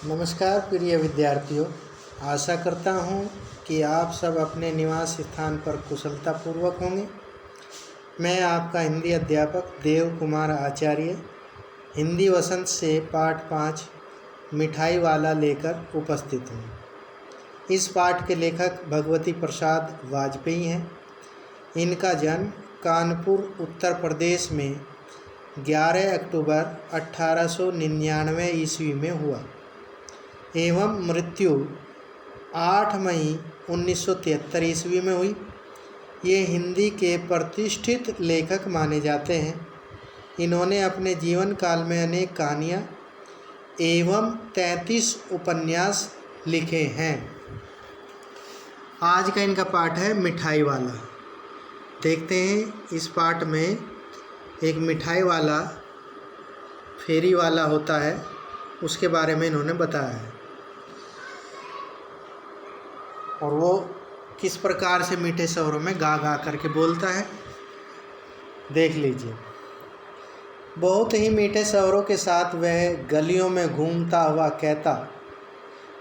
नमस्कार प्रिय विद्यार्थियों, आशा करता हूँ कि आप सब अपने निवास स्थान पर कुशलतापूर्वक होंगे। मैं आपका हिंदी अध्यापक देव कुमार आचार्य हिंदी वसंत से पाठ 5 मिठाई वाला लेकर उपस्थित हूँ। इस पाठ के लेखक भगवती प्रसाद वाजपेयी हैं। इनका जन्म कानपुर उत्तर प्रदेश में 11 अक्टूबर 1899 ईस्वी में हुआ एवं मृत्यु 8 मई 1973 ईस्वी में हुई। ये हिंदी के प्रतिष्ठित लेखक माने जाते हैं। इन्होंने अपने जीवन काल में अनेक कहानियाँ एवं 33 उपन्यास लिखे हैं। आज का इनका पाठ है मिठाई वाला। देखते हैं इस पाठ में एक मिठाई वाला फेरी वाला होता है, उसके बारे में इन्होंने बताया है और वो किस प्रकार से मीठे स्वरों में गा गा करके बोलता है, देख लीजिए। बहुत ही मीठे स्वरों के साथ वह गलियों में घूमता हुआ कहता,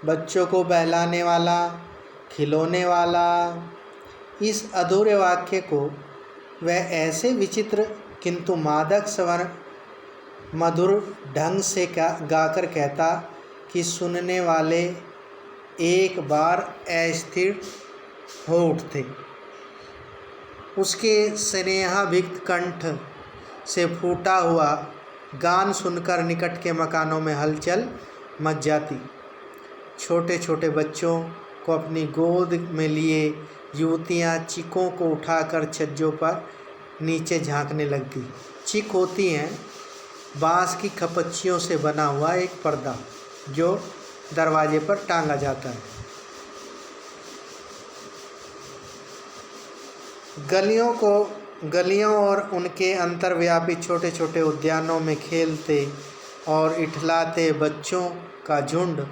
बच्चों को बहलाने वाला, खिलौने वाला। इस अधूरे वाक्य को वह ऐसे विचित्र किंतु मादक स्वर मधुर ढंग से गाकर कहता कि सुनने वाले एक बार अस्थिर हो उठते। उसके स्नेहाभिक्त कंठ से फूटा हुआ गान सुनकर निकट के मकानों में हलचल मच जाती। छोटे छोटे बच्चों को अपनी गोद में लिए युवतियाँ चिकों को उठाकर छज्जों पर नीचे झांकने लगती। चिक होती हैं बाँस की खपच्चियों से बना हुआ एक पर्दा जो दरवाजे पर टांगा जाता है। गलियों और उनके अंतर्व्यापी छोटे छोटे उद्यानों में खेलते और इठलाते बच्चों का झुंड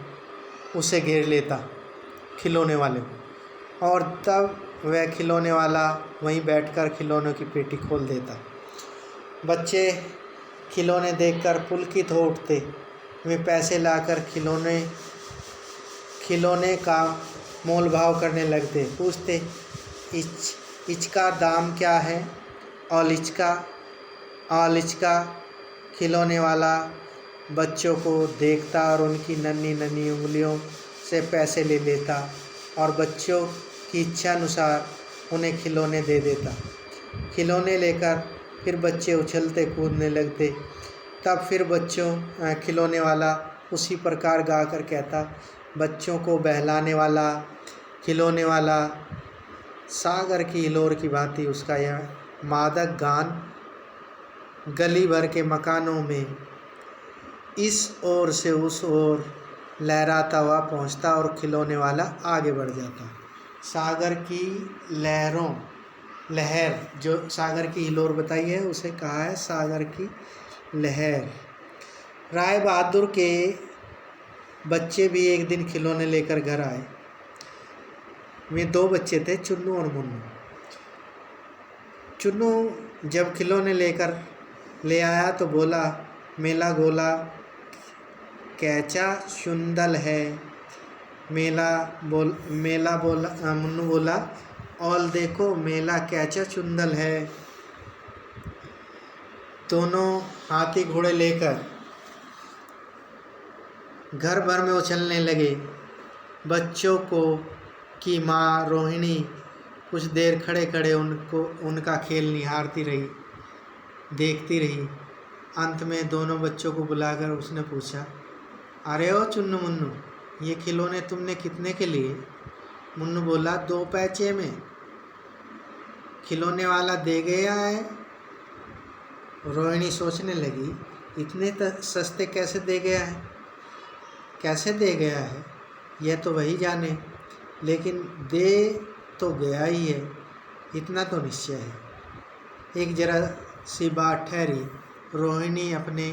उसे घेर लेता, खिलौने वाले को, और तब वह खिलौने वाला वहीं बैठकर खिलौनों की पेटी खोल देता। बच्चे खिलौने देखकर पुलकित हो उठते। वे पैसे लाकर खिलौने का मोल भाव करने लगते। पूछते, इसका दाम क्या है? और इचका खिलौने वाला बच्चों को देखता और उनकी नन्ही नन्ही उंगलियों से पैसे ले लेता और बच्चों की इच्छा अनुसार उन्हें खिलौने दे देता। खिलौने लेकर फिर बच्चे उछलते कूदने लगते। तब फिर खिलौने वाला उसी प्रकार गाकर कहता, बच्चों को बहलाने वाला, खिलौने वाला। सागर की हिलोर की भांति उसका यह मादक गान गली भर के मकानों में इस ओर से उस ओर लहराता हुआ पहुंचता और खिलौने वाला आगे बढ़ जाता। सागर की लहर जो सागर की हिलोर बताई है उसे कहा है सागर की लहर। राय बहादुर के बच्चे भी एक दिन खिलौने लेकर घर आए। वे 2 बच्चे थे, चुन्नू और मुन्नू। चुन्नू जब खिलौने लेकर ले आया तो बोला, मेला गोला कैचा सुंदल है। मुन्नू बोला, और देखो मेला कैचा चुंदल है। दोनों हाथी घोड़े लेकर घर भर में उछलने लगे। बच्चों की माँ रोहिणी कुछ देर खड़े खड़े उनका खेल निहारती रही, देखती रही। अंत में दोनों बच्चों को बुलाकर उसने पूछा, अरे ओ चुन्नू मुन्नू, ये खिलौने तुमने कितने के लिए? मुन्नू बोला, 2 पैसे में। खिलौने वाला दे गया है। रोहिणी सोचने लगी, इतने सस्ते कैसे दे गया है, यह तो वही जाने, लेकिन दे तो गया ही है, इतना तो निश्चय है। एक जरा सी बात ठहरी। रोहिणी अपने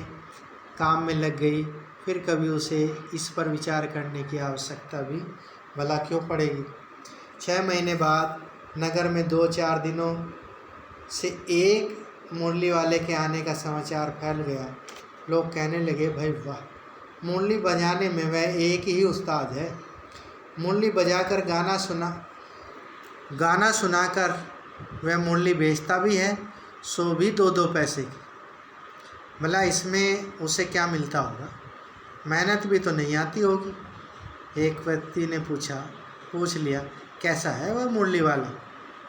काम में लग गई। फिर कभी उसे इस पर विचार करने की आवश्यकता भी भला क्यों पड़ेगी। 6 महीने बाद नगर में 2-4 दिनों से एक मुरली वाले के आने का समाचार फैल गया। लोग कहने लगे, भाई वाह, मुरली बजाने में वह एक ही उस्ताद है। मुरली बजाकर गाना सुनाकर वह मुरली बेचता भी है, सो भी 2-2 पैसे की। भला इसमें उसे क्या मिलता होगा? मेहनत भी तो नहीं आती होगी। एक व्यक्ति ने पूछ लिया, कैसा है वह मुरली वाला?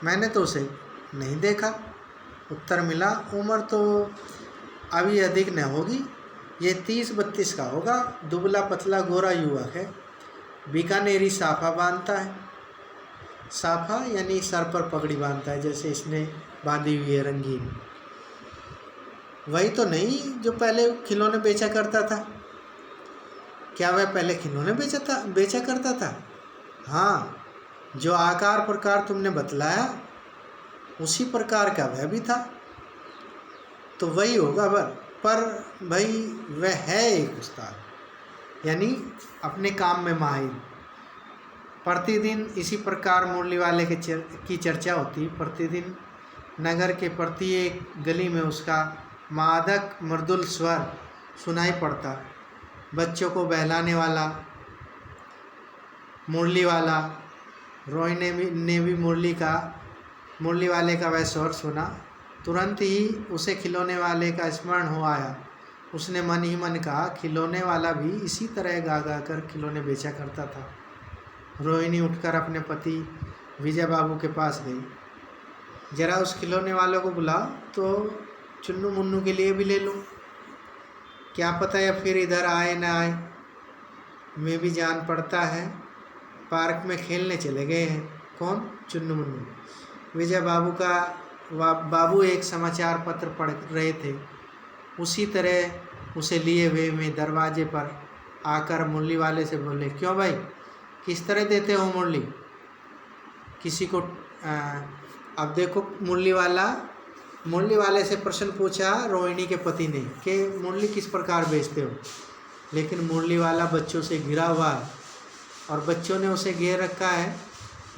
मैंने तो उसे नहीं देखा। उत्तर मिला, उम्र तो अभी अधिक न होगी, ये 30-32 का होगा। दुबला पतला गोरा युवक है, बीकानेरी साफा बांधता है। साफा यानी सर पर पगड़ी बांधता है, जैसे इसने बांधी हुई है रंगीन। वही तो नहीं जो पहले खिलौने बेचा करता था? क्या वह पहले खिलौने बेचा करता था? हाँ, जो आकार प्रकार तुमने बतलाया उसी प्रकार का वह भी था। तो वही होगा पर भाई वह है एक उस्ताद, यानी अपने काम में माहिर। प्रतिदिन इसी प्रकार मुरली वाले की चर्चा होती। प्रतिदिन नगर के प्रत्येक गली में उसका मादक मृदुल स्वर सुनाई पड़ता। बच्चों को बहलाने वाला मुरली वाला। रोहिणी ने भी मुरली वाले का वह स्वर सुना। तुरंत ही उसे खिलौने वाले का स्मरण हो आया। उसने मन ही मन कहा, खिलौने वाला भी इसी तरह गा गा कर खिलौने बेचा करता था। रोहिणी उठकर अपने पति विजय बाबू के पास गई। जरा उस खिलौने वालों को बुलाओ तो चुन्नू मुन्नू के लिए भी ले लो। क्या पता या फिर इधर आए न आए, मैं भी जान पड़ता है पार्क में खेलने चले गए हैं। कौन? चुन्नू मुन्नू। विजय बाबू एक समाचार पत्र पढ़ रहे थे। उसी तरह उसे लिए हुए मैं दरवाजे पर आकर मुरली वाले से बोले, क्यों भाई, किस तरह देते हो मुरली? किसी को अब देखो, मुरली वाले से प्रश्न पूछा रोहिणी के पति ने कि मुरली किस प्रकार बेचते हो। लेकिन मुरली वाला बच्चों से घिरा हुआ है और बच्चों ने उसे घेर रखा है।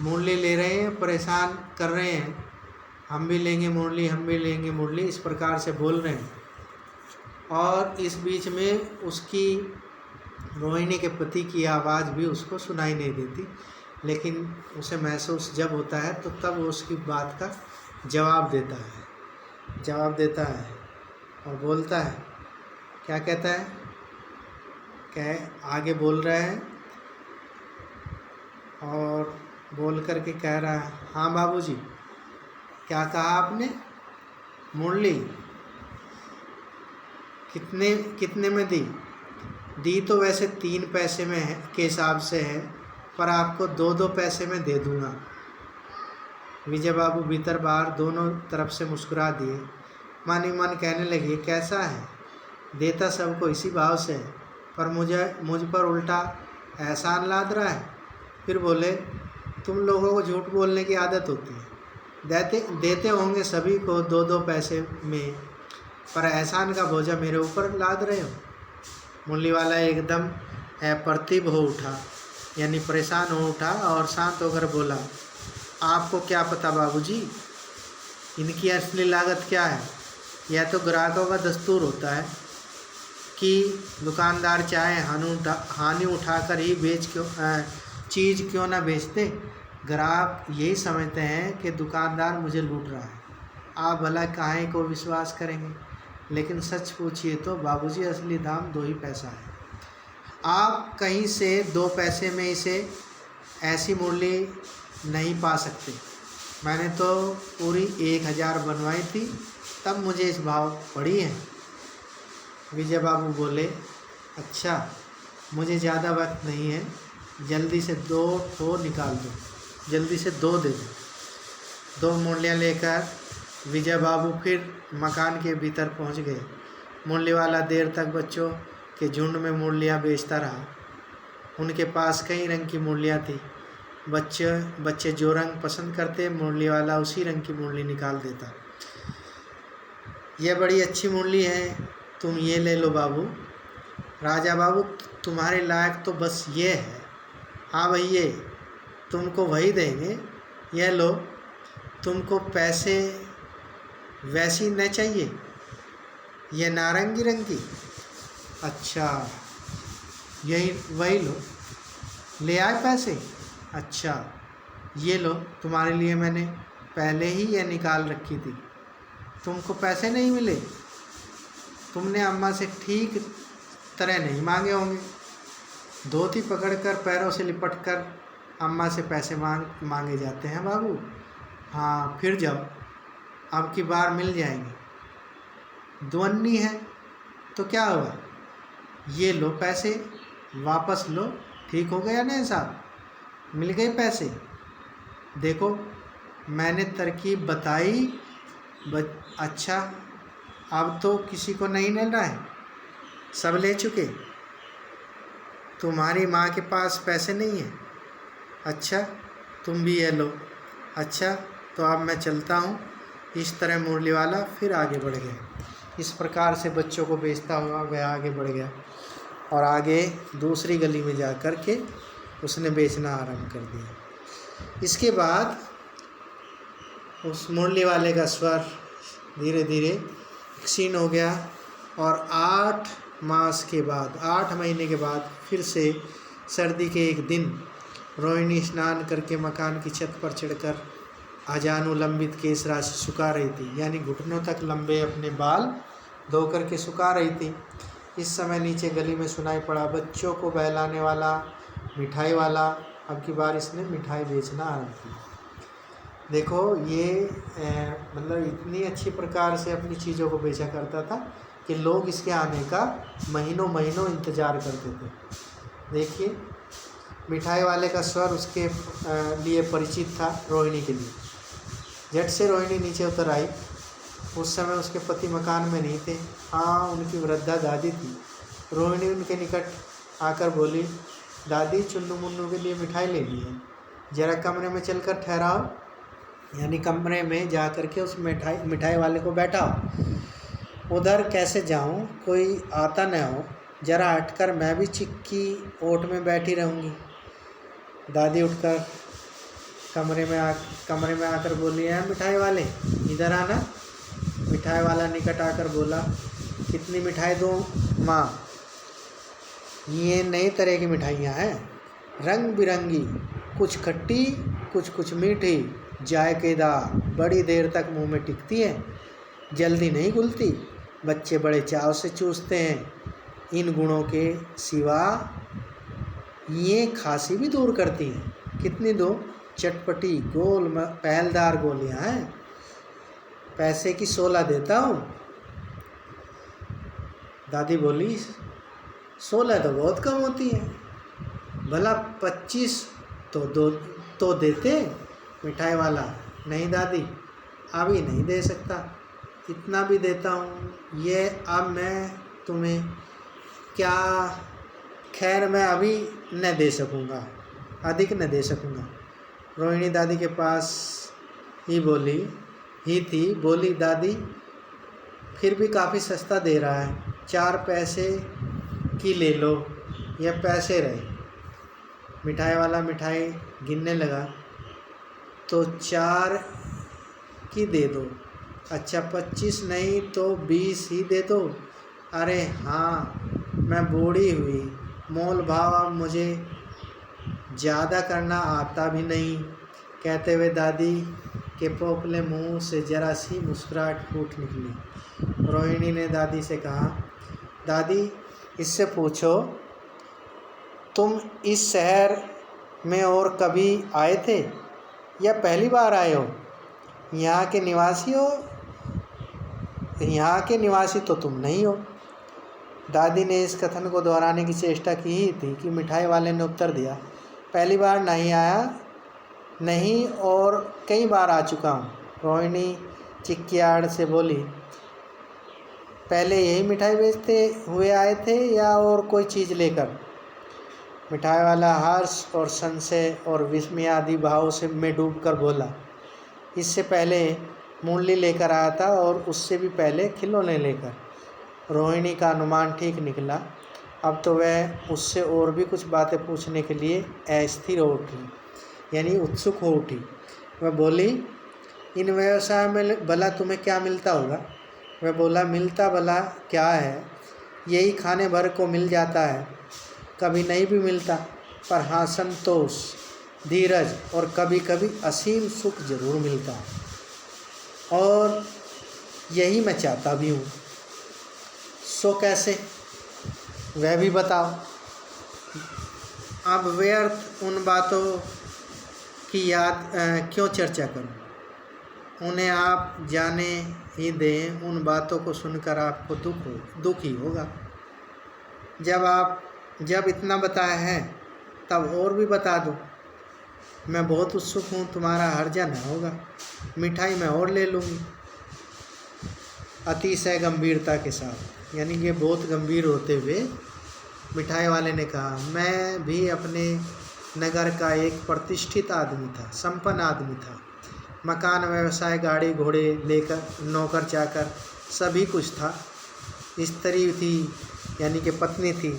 मुरली ले रहे हैं, परेशान कर रहे हैं, हम भी लेंगे मुरली, हम भी लेंगे मुरली, इस प्रकार से बोल रहे हैं। और इस बीच में उसकी रोहिणी के पति की आवाज़ भी उसको सुनाई नहीं देती, लेकिन उसे महसूस जब होता है तो तब वो उसकी बात का जवाब देता है और बोलता है। क्या कहता है? आगे बोल रहा है और बोल करके कह रहा है, हाँ बाबूजी, क्या कहा आपने? मुरली कितने में दी तो वैसे 3 पैसे में है के हिसाब से है, पर आपको 2-2 पैसे में दे दूँगा। विजय बाबू भीतर बाहर दोनों तरफ से मुस्कुरा दिए। मन ही मन कहने लगे, कैसा है, देता सबको इसी भाव से है, पर मुझ पर उल्टा एहसान लाद रहा है। फिर बोले, तुम लोगों को झूठ बोलने की आदत होती है, देते होंगे सभी को 2-2 पैसे में, पर एहसान का बोझा मेरे ऊपर लाद रहे हो। मुरली वाला एकदम अप्रतिभ हो उठा, यानी परेशान हो उठा और शांत होकर बोला, आपको क्या पता बाबूजी, इनकी असली लागत क्या है? यह तो ग्राहकों का दस्तूर होता है कि दुकानदार चाहे हानि उठाकर ही चीज़ क्यों ना बेचते। ग्राहक यही समझते हैं कि दुकानदार मुझे लूट रहा है। आप भला काहे को विश्वास करेंगे? लेकिन सच पूछिए तो बाबूजी, असली दाम 2 ही पैसा है। आप कहीं से 2 पैसे में इसे ऐसी मुरली नहीं पा सकते। मैंने तो पूरी 1000 बनवाई थी, तब मुझे इस भाव पड़ी है। विजय बाबू बोले, अच्छा, मुझे ज़्यादा वक्त नहीं है, जल्दी से 2 ठो निकाल दो, जल्दी से 2 दे दो। 2 मुरलियाँ लेकर विजय बाबू फिर मकान के भीतर पहुंच गए। मुरली वाला देर तक बच्चों के झुंड में मुरलियाँ बेचता रहा। उनके पास कई रंग की मुरलियाँ थी। बच्चे जो रंग पसंद करते, मुरली वाला उसी रंग की मुरली निकाल देता। यह बड़ी अच्छी मुरली है, तुम ये ले लो बाबू। राजा बाबू, तुम्हारे लायक तो बस ये है। हाँ भाई, ये तुमको वही देंगे, यह लो। तुमको पैसे वैसी न चाहिए, यह नारंगी रंग की? अच्छा, यही वही लो, ले आए पैसे? अच्छा, ये लो, तुम्हारे लिए मैंने पहले ही ये निकाल रखी थी। तुमको पैसे नहीं मिले? तुमने अम्मा से ठीक तरह नहीं मांगे होंगे। धोती पकड़कर पैरों से लिपटकर अम्मा से पैसे मांगे जाते हैं बाबू। हाँ, फिर जाओ, अब की बार मिल जाएंगे। दुअन्नी है तो क्या हुआ, ये लो पैसे, वापस लो। ठीक हो गया ना साहब, मिल गए पैसे। देखो, मैंने तरकीब बताई। अच्छा, अब तो किसी को नहीं मिल रहा है, सब ले चुके। तुम्हारी माँ के पास पैसे नहीं है? अच्छा, तुम भी ये लो। अच्छा, तो अब मैं चलता हूँ। इस तरह मुरली वाला फिर आगे बढ़ गया। इस प्रकार से बच्चों को बेचता हुआ वह आगे बढ़ गया और आगे दूसरी गली में जा कर के उसने बेचना आरंभ कर दिया। इसके बाद उस मुरली वाले का स्वर धीरे धीरे क्षीण हो गया और 8 मास के बाद, 8 महीने के बाद फिर से सर्दी के एक दिन रोहिणी स्नान करके मकान की छत पर चढ़कर अजानुलंबित केश राशि सुखा रही थी, यानी घुटनों तक लंबे अपने बाल धो करके सुखा रही थी। इस समय नीचे गली में सुनाई पड़ा बच्चों को बहलाने वाला मिठाई वाला। अब की बार इसने मिठाई बेचना आरंभ किया। देखो, ये मतलब इतनी अच्छी प्रकार से अपनी चीज़ों को बेचा करता था कि लोग इसके आने का महीनों महीनों इंतज़ार करते थे। देखिए, मिठाई वाले का स्वर उसके लिए परिचित था, रोहिणी के लिए। झट से रोहिणी नीचे उतर आई। उस समय उसके पति मकान में नहीं थे। हाँ, उनकी वृद्धा दादी थी। रोहिणी उनके निकट आकर बोली, दादी, चुन्नू मुन्नू के लिए मिठाई लेनी है, ज़रा कमरे में चलकर ठहराओ। यानी कमरे में जा कर के उस मिठाई वाले को बैठाओ। उधर कैसे जाऊं, कोई आता न हो, ज़रा हटकर मैं भी चिक्की ओट में बैठी रहूँगी। दादी उठकर कमरे में आकर बोली, है मिठाई वाले, इधर आना। मिठाई वाला निकट आकर बोला, कितनी मिठाई दूँ माँ? ये नई तरह की मिठाइयाँ हैं, रंग बिरंगी, कुछ खट्टी कुछ मीठी, जायकेदार, बड़ी देर तक मुंह में टिकती है, जल्दी नहीं घुलती, बच्चे बड़े चाव से चूसते हैं। इन गुणों के सिवा ये खांसी भी दूर करती हैं। कितनी दो? चटपटी गोल पहलदार गोलियां हैं, पैसे की 16 देता हूँ। दादी बोली, 16 तो बहुत कम होती है, भला 25 तो देते। मिठाई वाला, नहीं दादी, अभी नहीं दे सकता, इतना भी देता हूँ, ये अब मैं तुम्हें क्या, खैर मैं अभी न दे सकूँगा, अधिक न दे सकूँगा। रोहिणी दादी के पास ही बोली, दादी फिर भी काफ़ी सस्ता दे रहा है, 4 पैसे की ले लो, यह पैसे रहे। मिठाई वाला मिठाई गिनने लगा, तो 4 की दे दो। अच्छा, 25 नहीं तो 20 ही दे दो। अरे हाँ, मैं बूढ़ी हुई, मोल भाव अब मुझे ज़्यादा करना आता भी नहीं। कहते हुए दादी के पोपले मुंह से जरा सी मुस्कुराहट फूट निकली। रोहिणी ने दादी से कहा, दादी, इससे पूछो, तुम इस शहर में और कभी आए थे या पहली बार आए हो? यहाँ के निवासी हो? यहाँ के निवासी तो तुम नहीं हो। दादी ने इस कथन को दोहराने की चेष्टा की ही थी कि मिठाई वाले ने उत्तर दिया, पहली बार नहीं आया, नहीं, और कई बार आ चुका हूँ। रोहिणी चिक्कियाड़ से बोली, पहले यही मिठाई बेचते हुए आए थे या और कोई चीज़ लेकर? मिठाई वाला हर्ष और संशय और विस्मय आदि भाव से में डूबकर बोला, इससे पहले मूली लेकर आया था और उससे भी पहले खिलौने लेकर। रोहिणी का अनुमान ठीक निकला। अब तो वह उससे और भी कुछ बातें पूछने के लिए अस्थिर हो उठी, यानी उत्सुक हो उठी। वह बोली, इन व्यवसाय में भला तुम्हें क्या मिलता होगा? वह बोला, मिलता भला क्या है, यही खाने भर को मिल जाता है। कभी नहीं भी मिलता, पर हाँ संतोष, धीरज और कभी कभी असीम सुख जरूर मिलता है। और यही मैं चाहता भी हूँ। सो कैसे, वह भी बताओ। अब व्यर्थ उन बातों की याद क्यों चर्चा करूं? उन्हें आप जाने ही दें। उन बातों को सुनकर आपको दुख ही होगा। जब इतना बताया है तब और भी बता दो। मैं बहुत उत्सुक हूँ, तुम्हारा हर्जा न होगा। मिठाई मैं और ले लूँगी। अतिशय गंभीरता के साथ, यानी कि बहुत गंभीर होते हुए मिठाई वाले ने कहा, मैं भी अपने नगर का एक प्रतिष्ठित आदमी था, संपन्न आदमी था। मकान, व्यवसाय, गाड़ी घोड़े लेकर, नौकर चाकर सभी कुछ था। स्त्री थी, यानी कि पत्नी थी।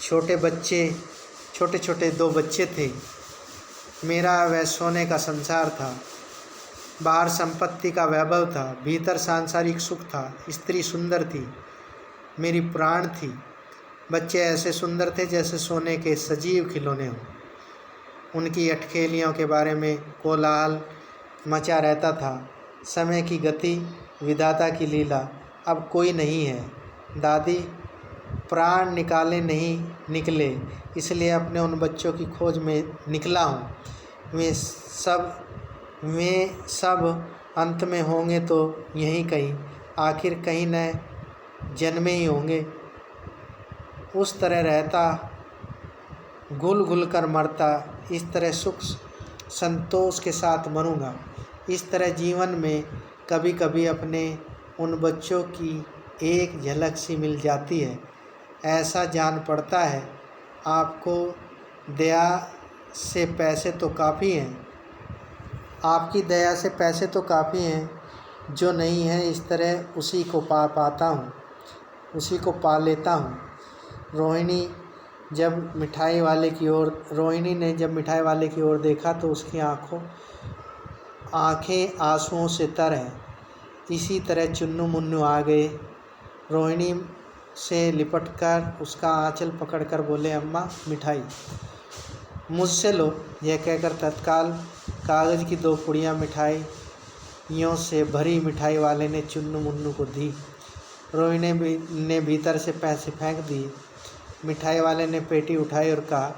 छोटे छोटे 2 बच्चे थे। मेरा वह सोने का संसार था। बाहर संपत्ति का वैभव था, भीतर सांसारिक सुख था। स्त्री सुंदर थी, मेरी प्राण थी। बच्चे ऐसे सुंदर थे जैसे सोने के सजीव खिलौने हों। उनकी अटखेलियों के बारे में कोलाहल मचा रहता था। समय की गति, विधाता की लीला, अब कोई नहीं है। दादी, प्राण निकाले नहीं निकले, इसलिए अपने उन बच्चों की खोज में निकला हूँ। वे सब अंत में होंगे तो यहीं कहीं, आखिर कहीं न जन्मे ही होंगे। उस तरह रहता, घुल घुल कर मरता, इस तरह सुख संतोष के साथ मरूंगा। इस तरह जीवन में कभी कभी अपने उन बच्चों की एक झलक सी मिल जाती है। ऐसा जान पड़ता है आपको दया से पैसे तो काफ़ी हैं, आपकी दया से पैसे तो काफ़ी हैं, जो नहीं है इस तरह उसी को पाता हूँ, उसी को पा लेता हूँ। रोहिणी ने जब मिठाई वाले की ओर देखा तो उसकी आँखें आंसुओं से तर हैं। इसी तरह चुन्नू मुन्नू आ गए। रोहिणी से लिपटकर उसका आंचल पकड़कर बोले, अम्मा मिठाई मुझसे लो। यह कहकर तत्काल कागज़ की 2 पुड़ियाँ मिठाइयों से भरी मिठाई वाले ने चुन्नू मुन्नू को दी। रोहिणी ने भीतर से पैसे फेंक दिए। मिठाई वाले ने पेटी उठाई और कहा,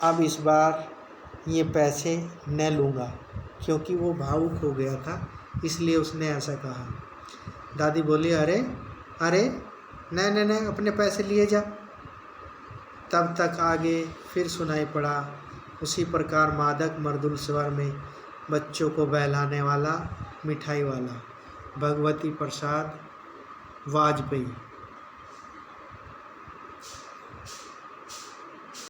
अब इस बार ये पैसे न लूँगा, क्योंकि वो भावुक हो गया था, इसलिए उसने ऐसा कहा। दादी बोली, अरे न अपने पैसे लिए जा। तब तक आगे फिर सुनाई पड़ा उसी प्रकार मादक मृदुल स्वर में बच्चों को बहलाने वाला मिठाई वाला, भगवती प्रसाद वाजपेयी।